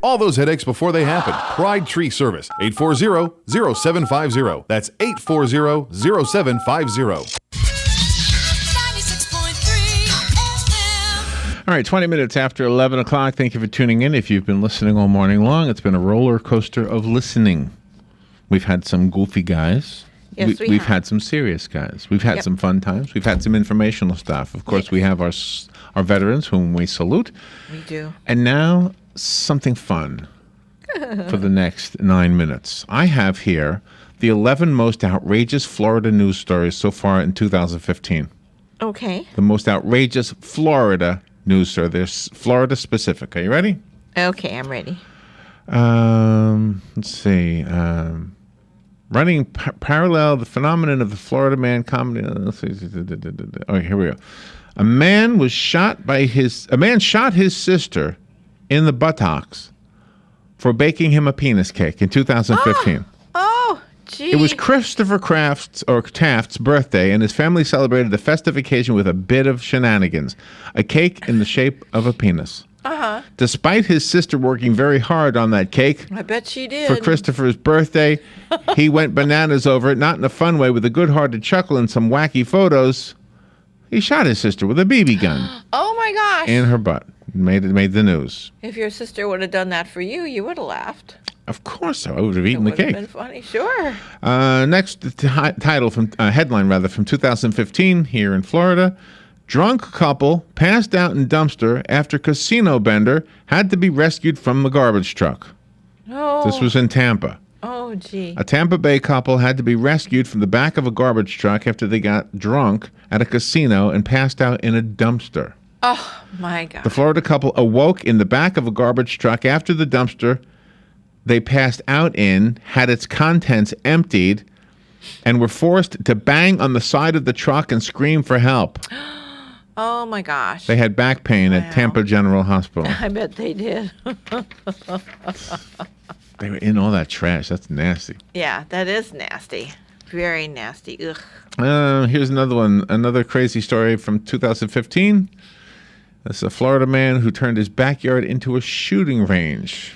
All those headaches before they happen. Pride Tree Service, 840-0750. That's 840-0750. All right, 20 minutes after 11 o'clock. Thank you for tuning in. If you've been listening all morning long, it's been a roller coaster of listening. We've had some goofy guys. Yes, we've had some serious guys. We've had some fun times. We've had some informational stuff. Of course, we have our veterans, whom we salute. We do. And now, something fun for the next 9 minutes. I have here the 11 most outrageous Florida news stories so far in 2015. Okay. The most outrageous Florida news story. They're Florida specific. Are you ready? Okay, I'm ready. Let's see. Running parallel the phenomenon of the Florida man comedy. Let's see. Oh, here we go. A man shot his sister in the buttocks for baking him a penis cake in 2015. Oh, gee. It was Christopher Taft's birthday, and his family celebrated the festive occasion with a bit of shenanigans. A cake in the shape of a penis. Uh-huh. Despite his sister working very hard on that cake, I bet she did. for Christopher's birthday, he went bananas over it, not in a fun way, with a good-hearted chuckle and some wacky photos. He shot his sister with a BB gun. Oh my gosh. In her butt. Made the news. If your sister would have done that for you, you would have laughed. Of course so. I would have eaten the cake. It would have been funny, sure. Next title from headline from 2015 here in Florida. Drunk couple passed out in dumpster after casino bender had to be rescued from the garbage truck. Oh. This was in Tampa. Oh, gee. A Tampa Bay couple had to be rescued from the back of a garbage truck after they got drunk at a casino and passed out in a dumpster. Oh, my God. The Florida couple awoke in the back of a garbage truck after the dumpster they passed out in had its contents emptied and were forced to bang on the side of the truck and scream for help. Oh, my gosh. They had back pain at Tampa General Hospital. I bet they did. They were in all that trash. That's nasty. Yeah, that is nasty. Very nasty. Ugh. Here's another one. Another crazy story from 2015. That's a Florida man who turned his backyard into a shooting range.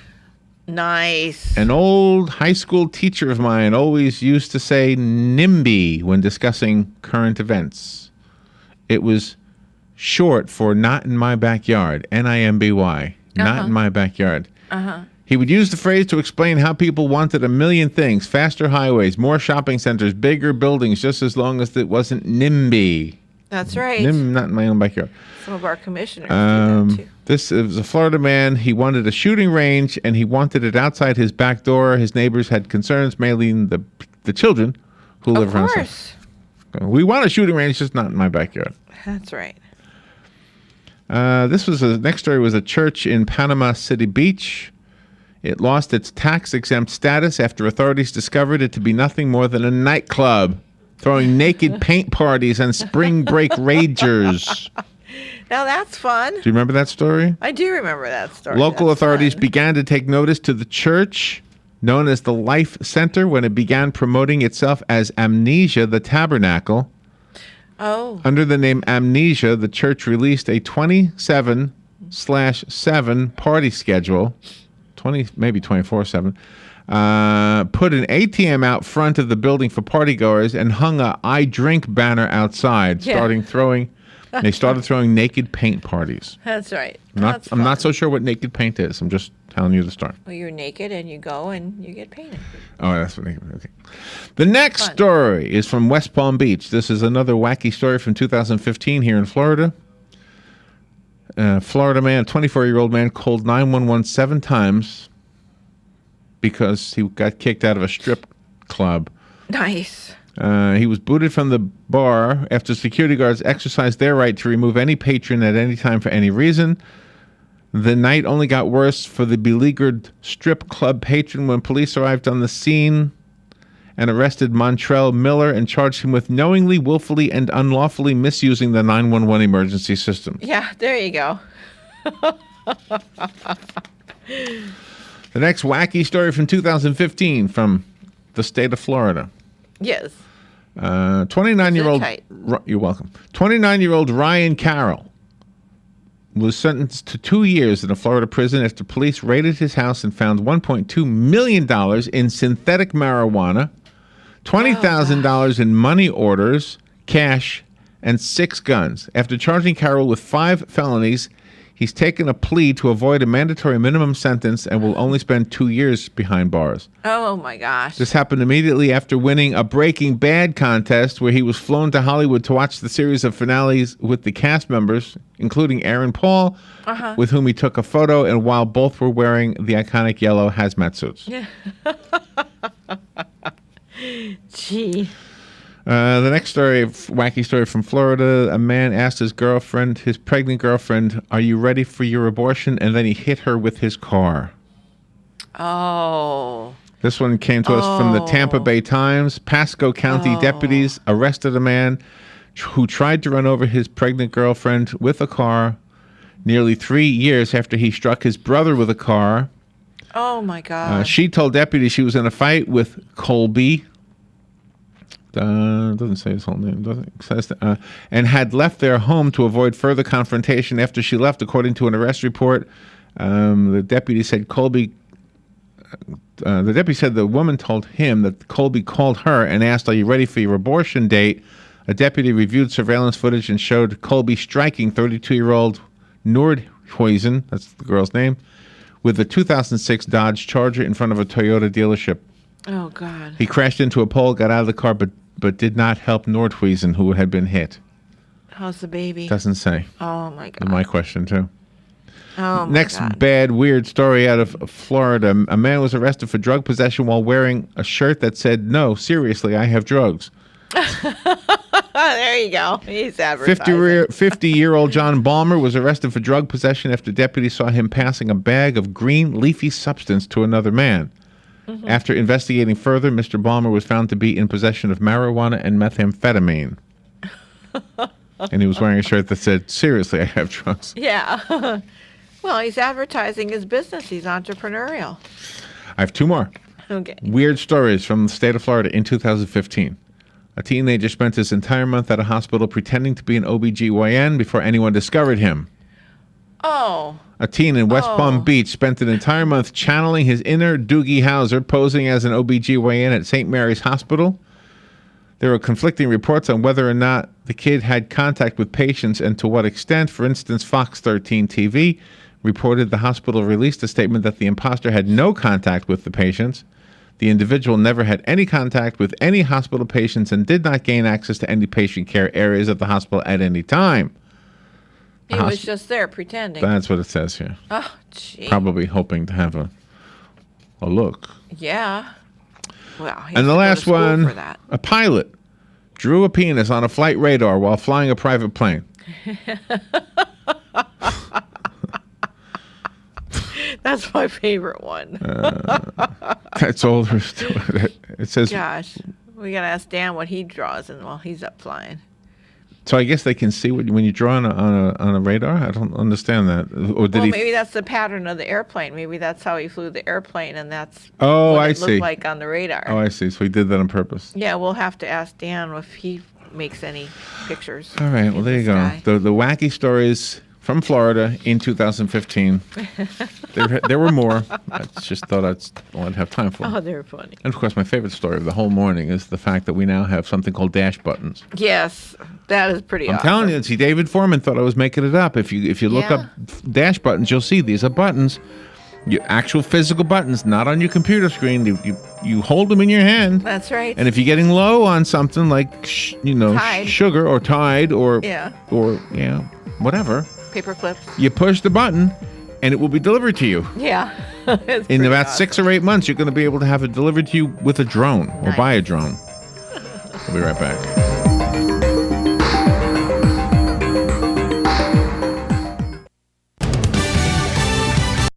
Nice. An old high school teacher of mine always used to say NIMBY when discussing current events. It was short for not in my backyard. NIMBY. Not in my backyard. He would use the phrase to explain how people wanted a million things. Faster highways, more shopping centers, bigger buildings, just as long as it wasn't NIMBY. That's right. Not in my own backyard. Some of our commissioners do that too. This is a Florida man. He wanted a shooting range, and he wanted it outside his back door. His neighbors had concerns, mainly the children who live around. Of course. We want a shooting range, just not in my backyard. That's right. Next story was a church in Panama City Beach. It lost its tax-exempt status after authorities discovered it to be nothing more than a nightclub, throwing naked paint parties and spring break ragers. Now that's fun. Do you remember that story? I do remember that story. Local authorities began to take notice to the church, known as the Life Center, when it began promoting itself as Amnesia, the Tabernacle. Oh. Under the name Amnesia, the church released a 27/7 party schedule, maybe 24/7, put an ATM out front of the building for partygoers, and hung a I Drink banner outside, They started throwing naked paint parties. That's right. I'm not so sure what naked paint is. I'm just telling you the story. Well, you're naked and you go and you get painted. Oh, that's what naked. Okay. The next story is from West Palm Beach. This is another wacky story from 2015 here in Florida. Florida man, a 24-year-old man, called 911 7 times because he got kicked out of a strip club. Nice. He was booted from the bar after security guards exercised their right to remove any patron at any time for any reason. The night only got worse for the beleaguered strip club patron when police arrived on the scene and arrested Montrell Miller and charged him with knowingly, willfully, and unlawfully misusing the 911 emergency system. Yeah, there you go. The next wacky story from 2015 from the state of Florida. Yes. 29-year-old. You're welcome. 29-year-old Ryan Carroll was sentenced to 2 years in a Florida prison after police raided his house and found $1.2 million in synthetic marijuana, $20,000 in money orders, cash, and 6 guns. After charging Carroll with 5 felonies, he's taken a plea to avoid a mandatory minimum sentence and will only spend 2 years behind bars. Oh, my gosh. This happened immediately after winning a Breaking Bad contest where he was flown to Hollywood to watch the series of finales with the cast members, including Aaron Paul, with whom he took a photo, and while both were wearing the iconic yellow hazmat suits. Gee. The next story, wacky story from Florida. A man asked his pregnant girlfriend, "Are you ready for your abortion?" And then he hit her with his car. Oh. This one came to us from the Tampa Bay Times. Pasco County deputies arrested a man who tried to run over his pregnant girlfriend with a car nearly 3 years after he struck his brother with a car. Oh, my God. She told deputies she was in a fight with Colby. Doesn't say his whole name, does it? Says and had left their home to avoid further confrontation. After she left, according to an arrest report, the deputy said the deputy said the woman told him that Colby called her and asked, "Are you ready for your abortion date?" A deputy reviewed surveillance footage and showed Colby striking 32-year-old Nordhuizen, that's the girl's name, with a 2006 Dodge Charger in front of a Toyota dealership. Oh, God. He crashed into a pole, got out of the car, but did not help Nordhuizen, who had been hit. How's the baby? Doesn't say. Oh, my God. My question, too. Oh, my Next God. bad, weird story out of Florida. A man was arrested for drug possession while wearing a shirt that said, "No, seriously, I have drugs." There you go. He's advertising. 50-year-old John Balmer was arrested for drug possession after deputies saw him passing a bag of green leafy substance to another man. After investigating further, Mr. Balmer was found to be in possession of marijuana and methamphetamine. And he was wearing a shirt that said, "Seriously, I have drugs." Yeah. Well, he's advertising his business. He's entrepreneurial. I have 2 more. Okay. Weird stories from the state of Florida in 2015. A teenager spent his entire month at a hospital pretending to be an OBGYN before anyone discovered him. Oh. A teen in West Palm Beach spent an entire month channeling his inner Doogie Howser, posing as an OBGYN at St. Mary's Hospital. There were conflicting reports on whether or not the kid had contact with patients and to what extent. For instance, Fox 13 TV reported the hospital released a statement that the imposter had no contact with the patients. The individual never had any contact with any hospital patients and did not gain access to any patient care areas at the hospital at any time. He was just there pretending. That's what it says here. Oh, gee. Probably hoping to have a look. Yeah. Well, he And the has to go to last school one, for that. a pilot drew a penis on a flight radar while flying a private plane. That's my favorite one. That's all there is to it. It says, Gosh, we gotta ask Dan what he draws while he's up flying. so I guess they can see when you draw on a radar? I don't understand that. Or did Well, he? maybe that's the pattern of the airplane. Maybe that's how he flew the airplane, and that's Oh, what I it see. looked like on the radar. Oh, I see. So he did that on purpose. Yeah, we'll have to ask Dan if he makes any pictures. All right. Well, in there you the go. sky. The wacky stories from Florida in 2015. There were more. I just thought I'd have time for them. Oh, they're funny. And of course, my favorite story of the whole morning is the fact that we now have something called dash buttons. Yes, that is pretty I'm awesome. telling you, see, David Foreman thought I was making it up. If you look Yeah. up dash buttons, you'll see these are buttons, actual physical buttons, not on your computer screen. You hold them in your hand. That's right. And if you're getting low on something like Tide. sugar or Tide or Yeah. whatever, Paper clips. you push the button, and it will be delivered to you. Yeah. It's In pretty about awesome. 6 or 8 months, you're going to be able to have it delivered to you with a drone or Nice. by a drone. We'll be right back.